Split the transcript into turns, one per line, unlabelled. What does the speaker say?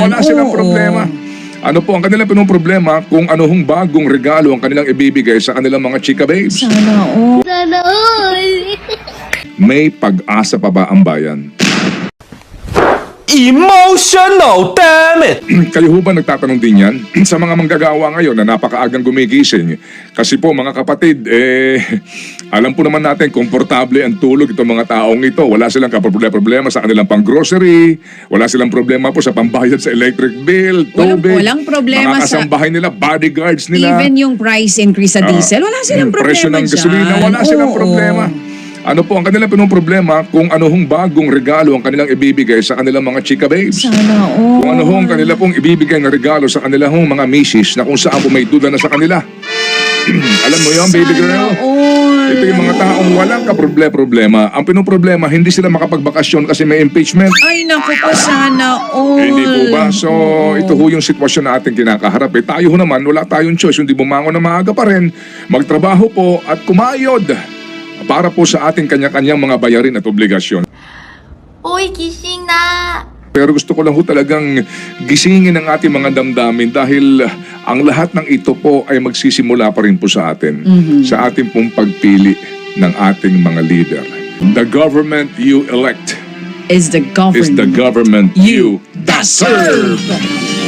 Wala silang problema. Ano po ang kanilang problema kung ano hong bagong regalo ang kanilang ibibigay sa kanilang mga chika babes?
Sana all.
Sana all.
May pag-asa pa ba ang bayan?
Emotional, damn it!
Kayo ho ba nagtatanong din yan? Sa mga manggagawa ngayon na napakaagang gumigising. Kasi po mga kapatid, alam po naman natin, komportable ang tulog itong mga taong ito. Wala silang problema sa kanilang pang-grocery, wala silang problema po sa pambayad sa electric bill, tubig.
Walang problema
mga
sa-
kasambahay nila, bodyguards nila.
Even yung price increase sa diesel, wala silang problema
presyo ng
dyan.
gasolina, wala silang
Oo.
problema. Ano po ang kanilang problema kung ano hong bagong regalo ang kanilang ibibigay sa kanilang mga chika babes?
Sana all.
Kung ano hong kanila pong ibibigay na regalo sa kanila hong mga misis na kung saan po may duda na sa kanila. Alam mo yun, baby girl?
Sana all.
Ito yung mga taong walang kaproblema. Ang pinoproblema, hindi sila makapagbakasyon kasi may impeachment.
Ay, naku po, sana all.
Hindi po ba? So, ito ho yung sitwasyon na ating kinakaharap. Tayo ho naman, wala tayong choice. Hindi bumangon na maaga pa rin. Magtrabaho po at kumayod para po sa ating kanya-kanyang mga bayarin at obligasyon.
Uy, gising na.
Pero gusto ko lang ho talagang gisingin ang ating mga damdamin dahil ang lahat ng ito po ay magsisimula pa rin po sa atin. Sa ating pong pagpili ng ating mga leader. The government you elect
Is the government
is the government you
deserve.
deserve.